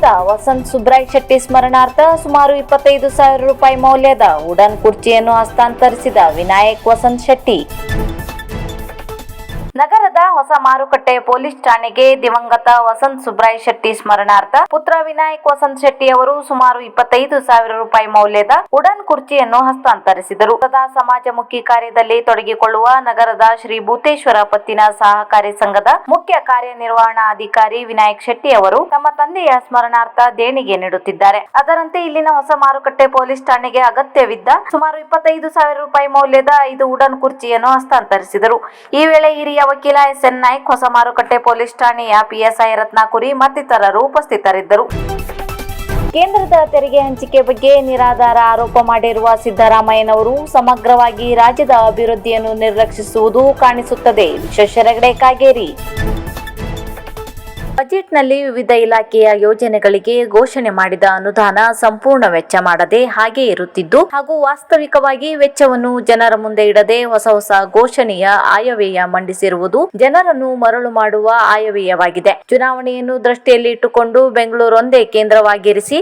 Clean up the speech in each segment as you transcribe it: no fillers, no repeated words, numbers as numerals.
ನಗರದ ವಸಂತ್ ಸುಬ್ರಾಯ್ ಶೆಟ್ಟಿ ಸ್ಮರಣಾರ್ಥ ಸುಮಾರು 25,000 ರೂಪಾಯಿ ಮೌಲ್ಯದ ವುಡನ್ ಕುರ್ಚಿಯನ್ನು ಹಸ್ತಾಂತರಿಸಿದ ವಿನಾಯಕ್ ವಸಂತ್ ಶೆಟ್ಟಿ. ನಗರದ ಹೊಸ ಮಾರುಕಟ್ಟೆ ಪೊಲೀಸ್ ಠಾಣೆಗೆ ದಿವಂಗತ ವಸಂತ್ ಸುಬ್ರಾಯ್ ಶೆಟ್ಟಿ ಸ್ಮರಣಾರ್ಥ ಪುತ್ರ ವಿನಾಯಕ್ ವಸಂತ್ ಶೆಟ್ಟಿ ಅವರು ಸುಮಾರು 25,000 ರೂಪಾಯಿ ಮೌಲ್ಯದ ವುಡನ್ ಕುರ್ಚಿಯನ್ನು ಹಸ್ತಾಂತರಿಸಿದರು. ಸದಾ ಸಮಾಜಮುಖಿ ಕಾರ್ಯದಲ್ಲಿ ತೊಡಗಿಕೊಳ್ಳುವ ನಗರದ ಶ್ರೀ ಭೂತೇಶ್ವರ ಪತ್ತಿನ ಸಹಕಾರಿ ಸಂಘದ ಮುಖ್ಯ ಕಾರ್ಯನಿರ್ವಹಣಾಧಿಕಾರಿ ವಿನಾಯಕ್ ಶೆಟ್ಟಿ ಅವರು ತಮ್ಮ ತಂದೆಯ ಸ್ಮರಣಾರ್ಥ ದೇಣಿಗೆ ನೀಡುತ್ತಿದ್ದಾರೆ. ಅದರಂತೆ ಇಲ್ಲಿನ ಹೊಸ ಮಾರುಕಟ್ಟೆ ಪೊಲೀಸ್ ಠಾಣೆಗೆ ಅಗತ್ಯವಿದ್ದ ಸುಮಾರು 25,000 ರೂಪಾಯಿ ಮೌಲ್ಯದ 5 ವುಡನ್ ಕುರ್ಚಿಯನ್ನು ಹಸ್ತಾಂತರಿಸಿದರು. ಈ ವೇಳೆ ಹಿರಿಯ ವಕೀಲ ಎಸ್.ಎನ್. ನಾಯ್ಕ್, ಹೊಸ ಮಾರುಕಟ್ಟೆ ಪೊಲೀಸ್ ಠಾಣೆಯ ಪಿಎಸ್ಐ ರತ್ನಾಕುರಿ ಮತ್ತಿತರರು ಉಪಸ್ಥಿತರಿದ್ದರು. ಕೇಂದ್ರದ ತೆರಿಗೆ ಹಂಚಿಕೆ ಬಗ್ಗೆ ನಿರಾಧಾರ ಆರೋಪ ಮಾಡಿರುವ ಸಿದ್ದರಾಮಯ್ಯನವರು ಸಮಗ್ರವಾಗಿ ರಾಜ್ಯದ ಅಭಿವೃದ್ಧಿಯನ್ನು ನಿರ್ಲಕ್ಷಿಸುವುದು ಕಾಣಿಸುತ್ತದೆ. ವಿಶ್ವೇಶ್ವರ ಕಾಗೇರಿ. ಬಜೆಟ್ನಲ್ಲಿ ವಿವಿಧ ಇಲಾಖೆಯ ಯೋಜನೆಗಳಿಗೆ ಘೋಷಣೆ ಮಾಡಿದ ಅನುದಾನ ಸಂಪೂರ್ಣ ವೆಚ್ಚ ಮಾಡದೆ ಹಾಗೆ ಇರುತ್ತಿದ್ದು ಹಾಗೂ ವಾಸ್ತವಿಕವಾಗಿ ವೆಚ್ಚವನ್ನು ಜನರ ಮುಂದೆ ಇಡದೆ ಹೊಸ ಘೋಷಣೆಯ ಆಯವ್ಯಯ ಮಂಡಿಸಿರುವುದು ಜನರನ್ನು ಮರಳು ಮಾಡುವ ಆಯವ್ಯಯವಾಗಿದೆ. ಚುನಾವಣೆಯನ್ನು ದೃಷ್ಟಿಯಲ್ಲಿ ಇಟ್ಟುಕೊಂಡು ಬೆಂಗಳೂರೊಂದೇ ಕೇಂದ್ರವಾಗಿರಿಸಿ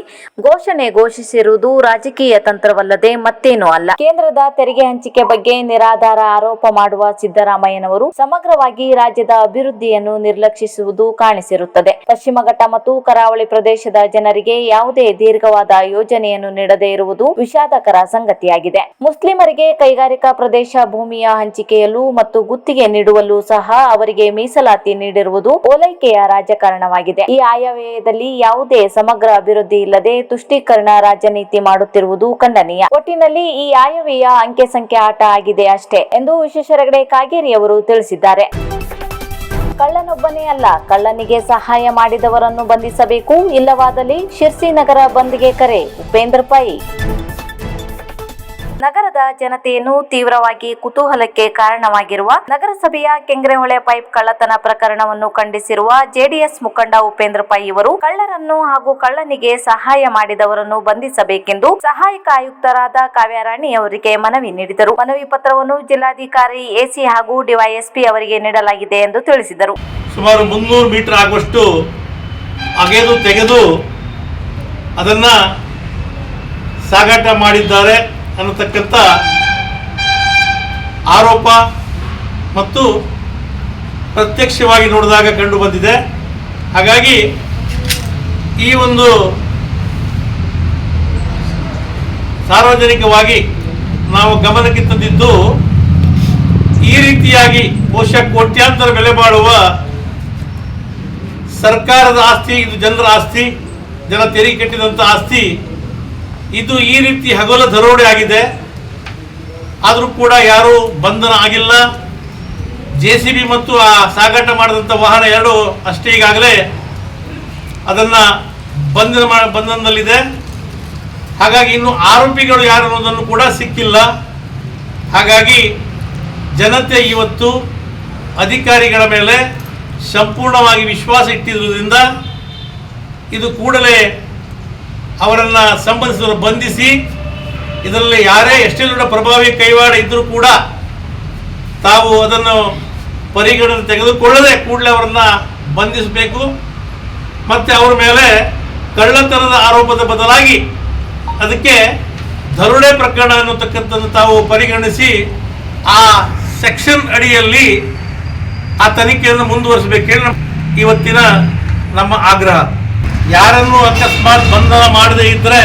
ಘೋಷಿಸಿರುವುದು ರಾಜಕೀಯ ತಂತ್ರವಲ್ಲದೆ ಮತ್ತೇನೂ ಅಲ್ಲ. ಕೇಂದ್ರದ ತೆರಿಗೆ ಹಂಚಿಕೆ ಬಗ್ಗೆ ನಿರಾಧಾರ ಆರೋಪ ಮಾಡುವ ಸಿದ್ದರಾಮಯ್ಯನವರು ಸಮಗ್ರವಾಗಿ ರಾಜ್ಯದ ಅಭಿವೃದ್ಧಿಯನ್ನು ನಿರ್ಲಕ್ಷಿಸುವುದು ಕಾಣಿಸಿರುತ್ತದೆ. ಪಶ್ಚಿಮ ಘಟ್ಟ ಮತ್ತು ಕರಾವಳಿ ಪ್ರದೇಶದ ಜನರಿಗೆ ಯಾವುದೇ ದೀರ್ಘವಾದ ಯೋಜನೆಯನ್ನು ನೀಡದೇ ಇರುವುದು ವಿಷಾದಕರ ಸಂಗತಿಯಾಗಿದೆ. ಮುಸ್ಲಿಮರಿಗೆ ಕೈಗಾರಿಕಾ ಪ್ರದೇಶ ಭೂಮಿಯ ಹಂಚಿಕೆಯಲ್ಲೂ ಮತ್ತು ಗುತ್ತಿಗೆ ನೀಡುವಲ್ಲೂ ಸಹ ಅವರಿಗೆ ಮೀಸಲಾತಿ ನೀಡಿರುವುದು ಓಲೈಕೆಯ ರಾಜಕಾರಣವಾಗಿದೆ. ಈ ಆಯವ್ಯಯದಲ್ಲಿ ಯಾವುದೇ ಸಮಗ್ರ ಅಭಿವೃದ್ಧಿ ಇಲ್ಲದೆ ತುಷ್ಟೀಕರಣ ರಾಜನೀತಿ ಮಾಡುತ್ತಿರುವುದು ಖಂಡನೀಯ. ಒಟ್ಟಿನಲ್ಲಿ ಈ ಆಯವ್ಯಯ ಅಂಕೆ ಸಂಖ್ಯೆ ಆಟ ಆಗಿದೆ ಅಷ್ಟೇ ಎಂದು ವಿಶ್ವೇಶ್ವರ ಕಾಗೇರಿ ಅವರು ತಿಳಿಸಿದ್ದಾರೆ. ಕಳ್ಳನೊಬ್ಬನೇ ಅಲ್ಲ, ಕಳ್ಳನಿಗೆ ಸಹಾಯ ಮಾಡಿದವರನ್ನು ಬಂಧಿಸಬೇಕು, ಇಲ್ಲವಾದಲ್ಲಿ ಶಿರ್ಸಿ ನಗರ ಬಂದ್ಗೆ ಕರೆ. ಉಪೇಂದ್ರ ಪೈ. ನಗರದ ಜನತೆಯನ್ನು ತೀವ್ರವಾಗಿ ಕುತೂಹಲಕ್ಕೆ ಕಾರಣವಾಗಿರುವ ನಗರಸಭೆಯ ಕೆಂಗ್ರೆಹೊಳೆ ಪೈಪ್ ಕಳ್ಳತನ ಪ್ರಕರಣವನ್ನು ಖಂಡಿಸಿರುವ ಜೆಡಿಎಸ್ ಮುಖಂಡ ಉಪೇಂದ್ರ ಪೈ ಇವರು ಕಳ್ಳರನ್ನು ಹಾಗೂ ಕಳ್ಳನಿಗೆ ಸಹಾಯ ಮಾಡಿದವರನ್ನು ಬಂಧಿಸಬೇಕೆಂದು ಸಹಾಯಕ ಆಯುಕ್ತರಾದ ಕಾವ್ಯರಾಣಿ ಅವರಿಗೆ ಮನವಿ ನೀಡಿದರು. ಮನವಿ ಪತ್ರವನ್ನು ಜಿಲ್ಲಾಧಿಕಾರಿ ಎಸಿ ಹಾಗೂ ಡಿವೈಎಸ್ಪಿ ಅವರಿಗೆ ನೀಡಲಾಗಿದೆ ಎಂದು ತಿಳಿಸಿದರು. ಸುಮಾರು 300 ಮೀಟರ್ ಆಗುವಷ್ಟು ಅಗೆದು ತೆಗೆದು ಅದನ್ನ ಸಾಗಾಟ ಮಾಡಿದ್ದಾರೆ ಅನ್ನತಕ್ಕಂಥ ಆರೋಪ ಮತ್ತು ಪ್ರತ್ಯಕ್ಷವಾಗಿ ನೋಡಿದಾಗ ಕಂಡು ಬಂದಿದೆ. ಹಾಗಾಗಿ ಈ ಒಂದು ಸಾರ್ವಜನಿಕವಾಗಿ ನಾವು ಗಮನಕ್ಕೆ ತಂದಿದ್ದು ಈ ರೀತಿಯಾಗಿ ಬಹುಶಃ ಕೋಟ್ಯಾಂತರ ಬೆಲೆ ಬಾಳುವ ಸರ್ಕಾರದ ಆಸ್ತಿ, ಇದು ಜನರ ಆಸ್ತಿ, ಜನ ತೆರಿಗೆ ಕಟ್ಟಿದಂಥ ಆಸ್ತಿ, ಇದು ಈ ರೀತಿ ಹಗಲ ದರೋಡೆ ಆಗಿದೆ. ಆದರೂ ಕೂಡ ಯಾರೂ ಬಂಧನ ಆಗಿಲ್ಲ. JCB ಮತ್ತು ಆ ಸಾಗಾಟ ಮಾಡಿದಂಥ ವಾಹನ ಎರಡು ಅಷ್ಟೇ ಈಗಾಗಲೇ ಅದನ್ನು ಬಂಧನದಲ್ಲಿದೆ. ಹಾಗಾಗಿ ಇನ್ನು ಆರೋಪಿಗಳು ಯಾರು ಅನ್ನೋದನ್ನು ಕೂಡ ಸಿಕ್ಕಿಲ್ಲ. ಹಾಗಾಗಿ ಜನತೆ ಇವತ್ತು ಅಧಿಕಾರಿಗಳ ಮೇಲೆ ಸಂಪೂರ್ಣವಾಗಿ ವಿಶ್ವಾಸ ಇಟ್ಟಿರುವುದರಿಂದ ಇದು ಕೂಡಲೇ ಅವರನ್ನು ಸಂಬಂಧಿಸಿದವರು ಬಂಧಿಸಿ, ಇದರಲ್ಲಿ ಯಾರೇ ಎಷ್ಟೇ ದೊಡ್ಡ ಪ್ರಭಾವಿ ಕೈವಾಡ ಇದ್ದರೂ ಕೂಡ ತಾವು ಅದನ್ನು ಪರಿಗಣನೆ ತೆಗೆದುಕೊಳ್ಳದೆ ಕೂಡಲೇ ಅವರನ್ನು ಬಂಧಿಸಬೇಕು. ಮತ್ತು ಅವರ ಮೇಲೆ ಕಳ್ಳತನದ ಆರೋಪದ ಬದಲಾಗಿ ಅದಕ್ಕೆ ದರೋಡೆ ಪ್ರಕರಣ ಅನ್ನತಕ್ಕಂಥದ್ದು ತಾವು ಪರಿಗಣಿಸಿ ಆ ಸೆಕ್ಷನ್ ಅಡಿಯಲ್ಲಿ ಆ ತನಿಖೆಯನ್ನು ಮುಂದುವರಿಸಬೇಕೇನು ಇವತ್ತಿನ ನಮ್ಮ ಆಗ್ರಹ. ಯಾರನ್ನು ಅಕಸ್ಮಾತ್ ಬಂಧನ ಮಾಡದೇ ಇದ್ದರೆ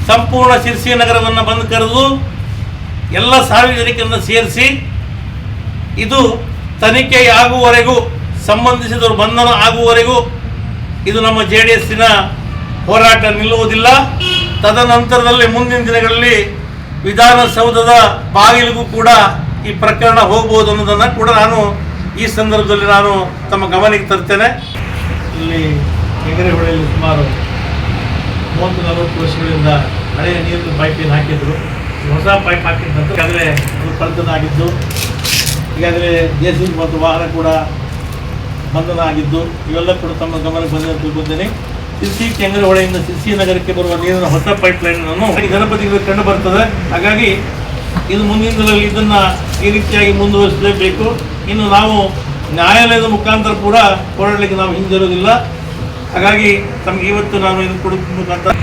ಸಂಪೂರ್ಣ ಶಿರ್ಸಿ ನಗರವನ್ನು ಬಂದು ಕರೆದು ಎಲ್ಲ ಸಾರ್ವಜನಿಕರನ್ನು ಸೇರಿಸಿ ಇದು ತನಿಖೆ ಆಗುವವರೆಗೂ, ಸಂಬಂಧಿಸಿದವರು ಬಂಧನ ಆಗುವವರೆಗೂ ಇದು ನಮ್ಮ JDSನ ಹೋರಾಟ ನಿಲ್ಲುವುದಿಲ್ಲ. ತದನಂತರದಲ್ಲಿ ಮುಂದಿನ ದಿನಗಳಲ್ಲಿ ವಿಧಾನಸೌಧದ ಬಾಗಿಲಿಗೂ ಕೂಡ ಈ ಪ್ರಕರಣ ಹೋಗಬಹುದು ಅನ್ನೋದನ್ನು ಕೂಡ ನಾನು ಈ ಸಂದರ್ಭದಲ್ಲಿ ತಮ್ಮ ಗಮನಕ್ಕೆ ತರ್ತೇನೆ. ಇಲ್ಲಿ ಕೆಂಗರೆಹೊಳೆಯಲ್ಲಿ ಸುಮಾರು 30-40 ವರ್ಷಗಳಿಂದ ಹಳೆಯ ನೀರಿನ ಪೈಪೇನು ಹಾಕಿದ್ರು. ಹೊಸ ಪೈಪ್ ಹಾಕಿದ್ದಂತ ಈಗಾಗಲೇ ಅದು ಕಳ್ಳತನ ಆಗಿದ್ದು, ಈಗಾಗಲೇ JCB ಮತ್ತು ವಾಹನ ಕೂಡ ಬಂಧನ ಆಗಿದ್ದು, ಇವೆಲ್ಲ ಕೂಡ ತಮ್ಮ ಗಮನಕ್ಕೆ ಬಂದ ತಿಳ್ಕೊತೇನೆ. ಶಿರ್ಸಿ ಕೆಂಗರೆಹೊಳೆಯಿಂದ ಶಿರ್ಸಿ ನಗರಕ್ಕೆ ಬರುವ ನೀರಿನ ಹೊಸ ಪೈಪ್ ಲೈನನ್ನು ಜನಪದಿಗಳು ಕಂಡು ಬರ್ತದೆ. ಹಾಗಾಗಿ ಇದು ಮುಂದಿನ ದಿನಗಳಲ್ಲಿ ಇದನ್ನು ಈ ರೀತಿಯಾಗಿ ಮುಂದುವರಿಸಲೇಬೇಕು. ಇನ್ನು ನಾವು ನ್ಯಾಯಾಲಯದ ಮುಖಾಂತರ ಕೂಡ ಹೋರಾಡಲಿಕ್ಕೆ ನಾವು ಹಿಂದಿರುವುದಿಲ್ಲ. ಹಾಗಾಗಿ ತಮಗೆ ಇವತ್ತು ನಾನು ಇದು ಕೊಡೋದು ಮುಖಾಂತರ